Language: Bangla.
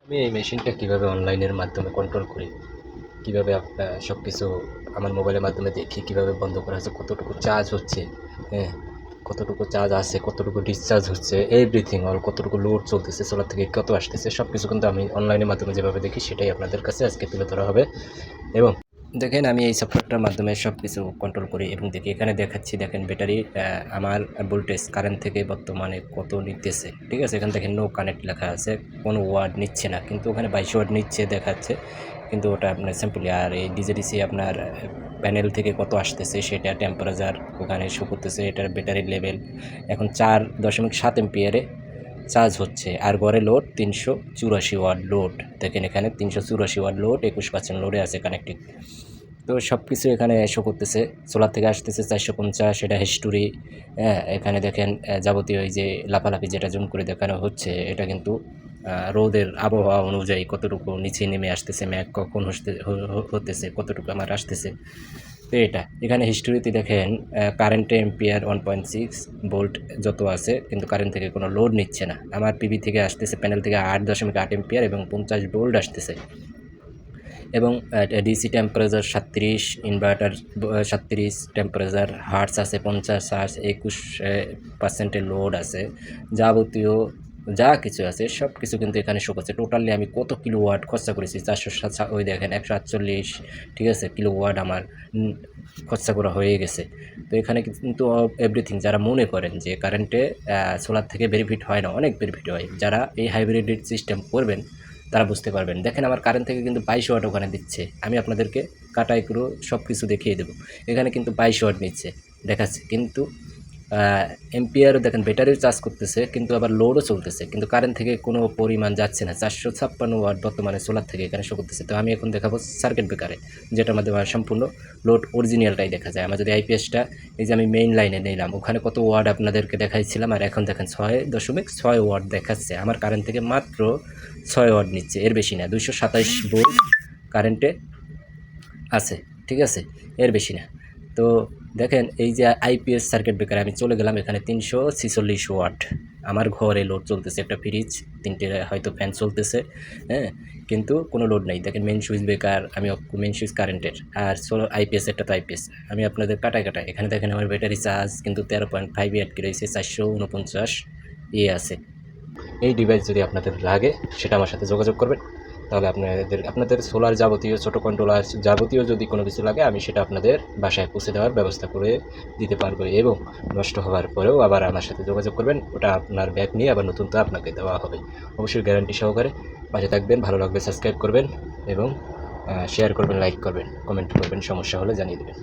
আমি এই মেশিনটা কীভাবে অনলাইনের মাধ্যমে কন্ট্রোল করি, কীভাবে সব কিছু আমার মোবাইলের মাধ্যমে দেখি, কীভাবে বন্ধ করা হচ্ছে, কতটুকু চার্জ হচ্ছে, হ্যাঁ, কতটুকু চার্জ আছে, কতটুকু ডিসচার্জ হচ্ছে, এভরিথিং অল, কতটুকু লোড চলতেছে, সোলার থেকে কত আসতেছে, সব কিছু কিন্তু আমি অনলাইনের মাধ্যমে যেভাবে দেখি সেটাই আপনাদের কাছে আজকে তুলে ধরা হবে। এবং দেখেন আমি এই সফটওয়্যারটার মাধ্যমে সব কিছু কন্ট্রোল করি এবং দেখি এখানে দেখাচ্ছি, দেখেন ব্যাটারি আমার ভোল্টেজ কারেন্ট থেকে বর্তমানে কত নিতেছে, ঠিক আছে। এখানে দেখেন নো কানেক্ট লেখা আছে, কোনো ওয়ার্ড নিচ্ছে না, কিন্তু ওখানে 22 ওয়ার্ড নিচ্ছে দেখাচ্ছে, কিন্তু ওটা আপনার সিম্পলি। আর এই ডিজেডিসি আপনার প্যানেল থেকে কত আসতেছে সেটা টেম্পারেচার ওখানে শো করতেছে, এটার ব্যাটারির লেভেল এখন 4.7 এম্পিয়ারে চার্জ হচ্ছে। আর গড়ে লোড 384 ওয়াট লোড, দেখেন এখানে 384 ওয়াট লোড, 21% লোডে আছে কানেক্টিং। তো সব কিছু এখানে শো করতেছে, সোলার থেকে আসতেছে 450, এটা হিস্টোরি। হ্যাঁ, এখানে দেখেন যাবতীয় এই যে লাফালাফি যেটা জুম করে দেখানো হচ্ছে, এটা কিন্তু রোদের আবহাওয়া অনুযায়ী কতটুকু নিচে নেমে আসতেছে, ম্যাঘ কখন হতেছে, কতটুকু আমার আসতেছে। তো এটা এখানে হিস্টোরিতে দেখেন কারেন্টে এম্পিয়ার 1.6 ভোল্ট যত আছে, কিন্তু কারেন্ট থেকে কোনো লোড নিচ্ছে না। আমার পিবি থেকে আসতেছে, প্যানেল থেকে 8.8 এম্পিয়ার এবং 50 ভোল্ট আসতেছে। এবং DC temperature 37, inverter 37, temperature hertz আছে 50 হার্টস, 21% লোড আছে, যাবতীয় যা কিছু আছে সব কিছু কিন্তু এখানে শো করছে। টোটালি আমি কত কিলোওয়াট খরচা করেছি, 407, ওই দেখেন 148, ঠিক আছে, কিলোওয়াট আমার খরচা করা হয়ে গেছে। তো এখানে কিন্তু এভরিথিং, যারা মনে করেন যে কারেন্টে সোলার থেকে বেনিফিট হয় না, অনেক বেনিফিট হয়, যারা এই হাইব্রিড সিস্টেম করবেন তারা বুঝতে পারবেন। দেখেন আমার কারেন্ট থেকে কিন্তু 22 ওয়াট ওখানে দিচ্ছে, আমি আপনাদেরকে কাটাই করে সব কিছু দেখিয়ে দেবো। এখানে কিন্তু 22 ওয়াট নিচ্ছে দেখাচ্ছে, কিন্তু এম্পিয়ারও দেখেন ব্যাটারিও চার্জ করতেছে, কিন্তু আবার লোডও চলতেছে, কিন্তু কারেন্ট থেকে কোনো পরিমাণ যাচ্ছে না। 456 ওয়াট বর্তমানে সোলার থেকে এখানে শো করতেছে। তো আমি এখন দেখাবো সার্কিট ব্রেকারে, যেটার মাধ্যমে সম্পূর্ণ লোড অরিজিনালটাই দেখা যায়। আমার যদি আইপিএসটা, এই যে আমি মেইন লাইনে নিলাম, ওখানে কত ওয়াট আপনাদেরকে দেখাইছিলাম, আর এখন দেখেন 6.6 ওয়াট দেখাচ্ছে। আমার কারেন্ট থেকে মাত্র 6 ওয়াট নিচ্ছে, এর বেশি না। 227 ভোল্ট কারেন্টে আছে, ঠিক আছে, এর বেশি না। তো দেখেন এই যে আইপিএস সার্কিট ব্রেকারে আমি চলে গেলাম, এখানে 346 ওয়াট আমার ঘরে লোড চলতেছে, একটা ফ্রিজ, 3টে হয়তো ফ্যান চলতেছে, হ্যাঁ, কিন্তু কোনো লোড নাই। দেখেন মেন সুইচ ব্রেকার, আমি মেন সুইচ কারেন্টের, আর আইপিএস, একটা তো আইপিএস। আমি আপনাদের কাটায় এখানে দেখেন আমার ব্যাটারি চার্জ কিন্তু 13.5 আটকে রয়েছে, 449 আছে। এই ডিভাইস যদি আপনাদের লাগে সেটা আমার সাথে যোগাযোগ করবেন, তাহলে আপনাদের সোলার যাবতীয় ছোটো কন্ট্রোলার যাবতীয় যদি কোনো কিছু লাগে আমি সেটা আপনাদের বাসায় পৌঁছে দেওয়ার ব্যবস্থা করে দিতে পারবো। এবং নষ্ট হওয়ার পরেও আবার আমার সাথে যোগাযোগ করবেন, ওটা আপনার ব্যাগ নিয়ে আবার নতুন তো আপনাকে দেওয়া হবে, অবশ্যই গ্যারান্টি সহকারে। পাশে থাকবেন, ভালো লাগবে সাবস্ক্রাইব করবেন এবং শেয়ার করবেন, লাইক করবেন, কমেন্ট করবেন, সমস্যা হলে জানিয়ে দেবেন।